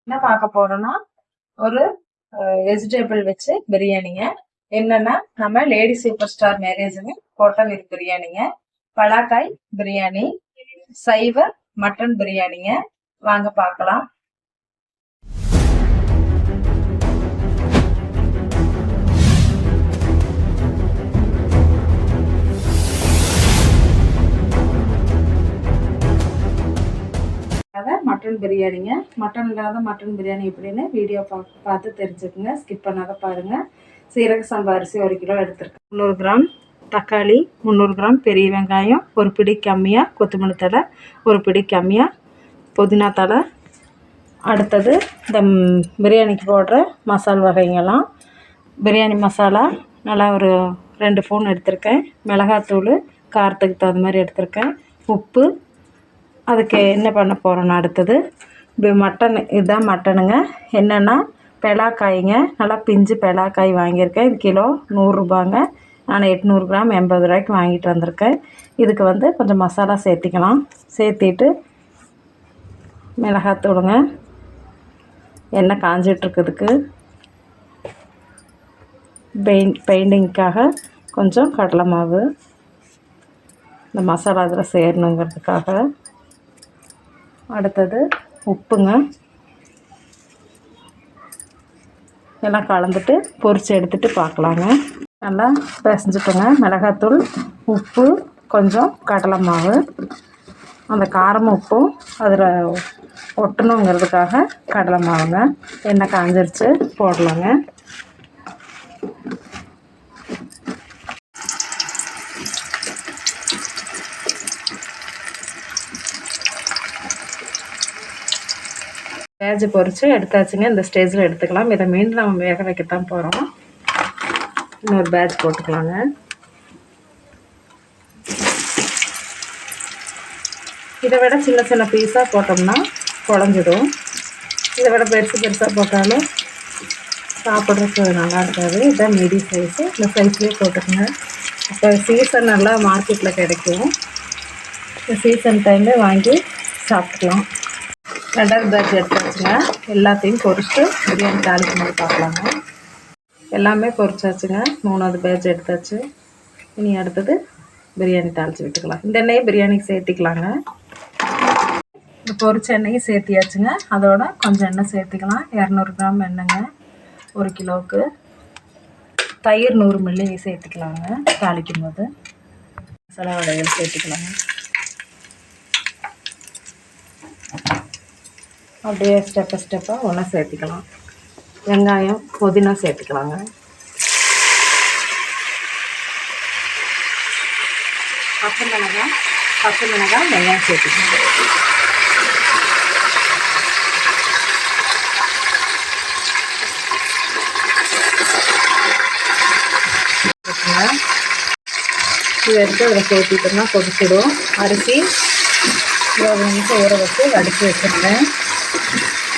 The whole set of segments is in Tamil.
என்ன பார்க்க போறோம்னா ஒரு வெஜிடபிள் வச்சு பிரியாணிங்க. என்னன்னா நம்ம லேடி சூப்பர் ஸ்டார் மேரேஜுங்க ஹோட்டல் இது பிரியாணிங்க, பலாக்காய் பிரியாணி, சைவ மட்டன் பிரியாணிங்க. வாங்க பார்க்கலாம். மட்டன் பிரியாணிங்க. மட்டன் இல்லாத மட்டன் பிரியாணி எப்படின்னு வீடியோ பார்த்து தெரிஞ்சுக்குங்க, ஸ்கிப் பண்ணாத பாருங்க. சீரக சம்பா அரிசி 1 கிலோ எடுத்துருக்கேன். 300 கிராம் தக்காளி, 300 கிராம் பெரிய வெங்காயம், ஒரு பிடி கம்மியாக கொத்தமல்லி தழை, ஒரு பிடி கம்மியாக புதினா தழை. அடுத்தது இந்த பிரியாணிக்கு போடுற மசாலா வகைங்கெல்லாம். பிரியாணி மசாலா நல்லா ஒரு 2 ஸ்பூன் எடுத்திருக்கேன். மிளகாத்தூள் காரத்துக்கு தகுந்த மாதிரி எடுத்திருக்கேன். உப்பு. அதுக்கு என்ன பண்ண போகிறோன்னா அடுத்தது மட்டன். இதுதான் மட்டனுங்க. என்னென்னா பெலாக்காய்ங்க, நல்லா பிஞ்சு பெலாக்காய் வாங்கியிருக்கேன். இது கிலோ 100 ரூபாங்க. நான் 800 கிராம் 80 ரூபாய்க்கு வாங்கிட்டு வந்திருக்கேன். இதுக்கு வந்து கொஞ்சம் மசாலா சேர்த்திக்கலாம். சேர்த்திட்டு மிளகாத்தூளுங்க, எண்ணெய் காஞ்சிட்ருக்குதுக்கு பெயிண்டிங்க்காக கொஞ்சம் கடலை மாவு, இந்த மசாலா இதில் சேரணுங்கிறதுக்காக. அடுத்தது உப்புங்க. எல்லாம் கலந்துட்டு பொரித்து எடுத்துகிட்டு பார்க்கலாங்க. நல்லா பிசைஞ்சிட்டுங்க. மிளகாத்தூள், உப்பு, கொஞ்சம் கடலை மாவு, அந்த காரமும் உப்பும் அதில் ஒட்டணுங்கிறதுக்காக கடலை மாவுங்க. எண்ணெய் காஞ்சிருச்சு, போடலாங்க. பேஜ் பொரித்து எடுத்தாச்சுங்க. இந்த ஸ்டேஜில் எடுத்துக்கலாம். இதை மீண்டும் நம்ம வேக வைக்கத்தான் போகிறோம். இன்னொரு பேட்ச் போட்டுக்கலாங்க. இதை விட சின்ன சின்ன பீஸாக போட்டோம்னா குழஞ்சிடும். இதை விட பெருசாக போட்டாலும் சாப்பிட்றதுக்கு நல்லா இருக்காது. இதான் மீடியம் சைஸு. இந்த சைஸ்லேயே போட்டுக்கோங்க. இப்போ சீசன் நல்லா மார்க்கெட்டில் கிடைக்கும். இந்த சீசன் டைமில் வாங்கி சாப்பிட்டுக்கலாம். 2வது பேட்ச் எடுத்தாச்சுங்க. எல்லாத்தையும் பொரிச்சுட்டு பிரியாணி தாளிக்கும் போது பார்க்கலாங்க. எல்லாமே பொரிச்சாச்சுங்க. 3வது பேட்ச் எடுத்தாச்சு. இனி அடுத்தது பிரியாணி தாளித்து விட்டுக்கலாம். இந்த எண்ணெயை பிரியாணிக்கு சேர்த்திக்கலாங்க. இந்த பொரிச்ச எண்ணெயும் சேர்த்தியாச்சுங்க. அதோட கொஞ்சம் எண்ணெய் சேர்த்திக்கலாம். 200 கிராம் எண்ணெய்ங்க 1 கிலோவுக்கு. தயிர் 100 மில்லி சேர்த்திக்கலாங்க. தாளிக்கும் போது மசாலா வடைகள் சேர்த்திக்கலாங்க. அப்படியே ஸ்டெப்பாக ஒன்றா சேர்த்திக்கலாம். வெங்காயம், புதினா சேர்த்துக்கலாங்க. பச்சை மிளகாய், வெங்காயம் சேர்த்துக்கலாம். இதை எடுத்து அதில் சேர்த்திட்டோம்னா கொதிச்சிடும். அரிசி 20 நிமிஷம் ஊற வச்சு வடித்து வச்சுருக்கேன்.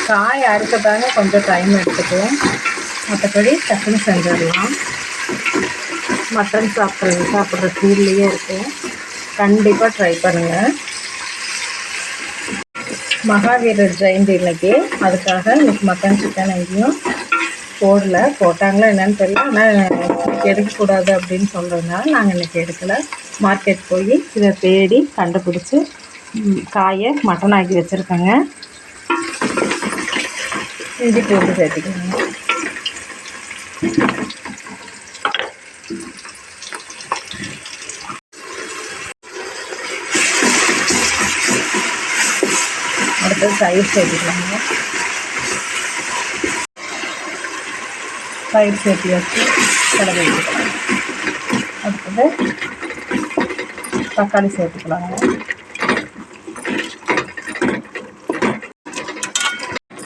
காய் அறுக்கத்தாங்க கொஞ்சம் டைம் எடுத்துக்கும். மற்றபடி டக்குன்னு செஞ்சிடலாம். மட்டன் சாப்பிட்ற ஃபீல்லையே இருக்கும். கண்டிப்பாக ட்ரை பண்ணுங்கள். மகாவீரர் ஜெயந்தி இன்னைக்கு, அதுக்காக இன்னைக்கு மட்டன் சிக்கன் எங்கேயும் போட்டாங்களா என்னன்னு தெரியல. ஆனால் எடுக்கக்கூடாது அப்படின்னு சொல்கிறதுனால நாங்கள் இன்றைக்கி எடுக்கலை. மார்க்கெட் போய் இதை தேடி கண்டுபிடிச்சி காயை மட்டன் ஆக்கி வச்சுருக்கேங்க. இஞ்சி பூண்டு சேர்த்துக்கோங்க. அடுத்தது தயிர் சேர்த்துக்கலாங்க. தயிர் சேர்த்து வச்சு கடலை வச்சுக்கலாம். அடுத்தது தக்காளி சேர்த்துக்கலாங்க.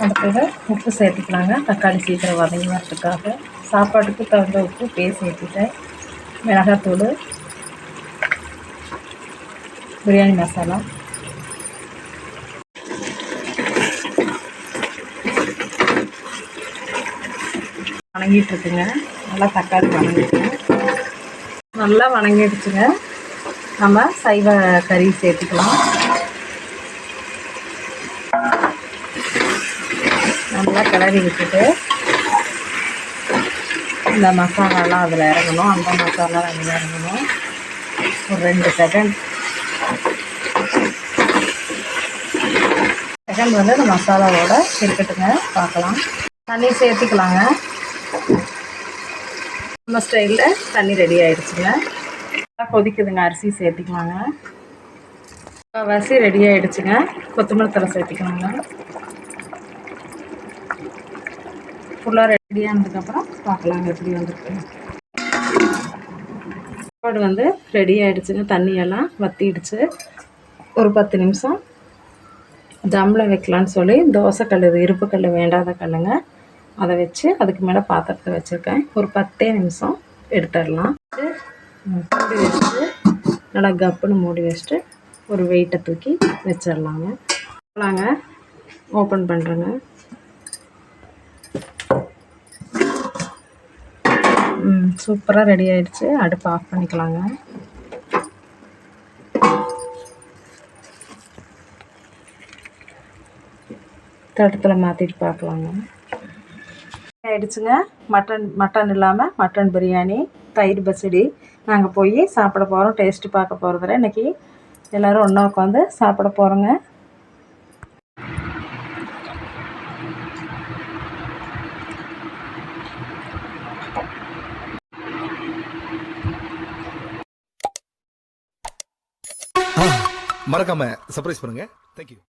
அடுத்தது உப்பு சேர்த்துக்கலாங்க. தக்காளி சீக்கிரம் வதங்கிறதுக்காக. சாப்பாட்டுக்கு தகுந்த உப்பு சேர்த்துட்டேன். மிளகாத்தூள், பிரியாணி மசாலா, வணங்கிட்டுருக்குங்க. நல்லா தக்காளி வணங்கிட்டுங்க. நல்லா வணங்கிடுச்சுங்க. நம்ம சைவ கறி சேர்த்துக்கலாம். நல்லா கிளறி விட்டுட்டு இந்த மசாலாலாம் அதில் இறங்கணும். அந்த மசாலா அதில் இறங்கணும். ஒரு 2 செகண்ட் வந்து இந்த மசாலாவோட இருக்கட்டுங்க. பார்க்கலாம். தண்ணி சேர்த்துக்கலாங்க. நம்ம ஸ்டைலில் தண்ணி ரெடி ஆகிடுச்சுங்க. கொதிக்குதுங்க. அரிசி சேர்த்திக்கலாங்க. அரிசி ரெடி ஆகிடுச்சுங்க. கொத்தமல்லி தழை சேர்த்திக்கலாங்க. ஃபுல்லாக ரெடி ஆனதுக்கப்புறம் பார்க்கலாங்க எப்படி வந்துருக்கு. சாப்பாடு வந்து ரெடி ஆகிடுச்சுங்க. தண்ணியெல்லாம் வற்றிடுச்சு. ஒரு 10 நிமிஷம் தம்மில் வைக்கலான்னு சொல்லி தோசைக்கல், இது இருப்பு கல் வேண்டாத கல்லுங்க, அதை வச்சு அதுக்கு மேலே பாத்திரத்தை வச்சுருக்கேன். ஒரு 10 நிமிஷம் எடுத்துடலாம். மூடி வச்சுட்டு நல்லா கப்புன்னு மூடி வச்சுட்டு ஒரு வெயிட்டை தூக்கி வச்சிடலாங்க. ஓப்பன் பண்ணுறேங்க. சூப்பராக ரெடி ஆகிடுச்சு. அடுப்பு ஆஃப் பண்ணிக்கலாங்க. தட்டத்தில் மாற்றிட்டு பார்க்கலாங்க. ஆயிடுச்சுங்க. மட்டன் இல்லாமல் மட்டன் பிரியாணி, தயிர் பச்சடி. நாங்கள் போய் சாப்பிட போகிறோம். டேஸ்ட்டு பார்க்க போகிறதில்ல. இன்றைக்கி எல்லோரும் ஒன்றா உட்காந்து சாப்பிட போகிறோங்க. மறக்காம சர்ப்ரைஸ் பண்ணுங்க. தேங்க்யூ.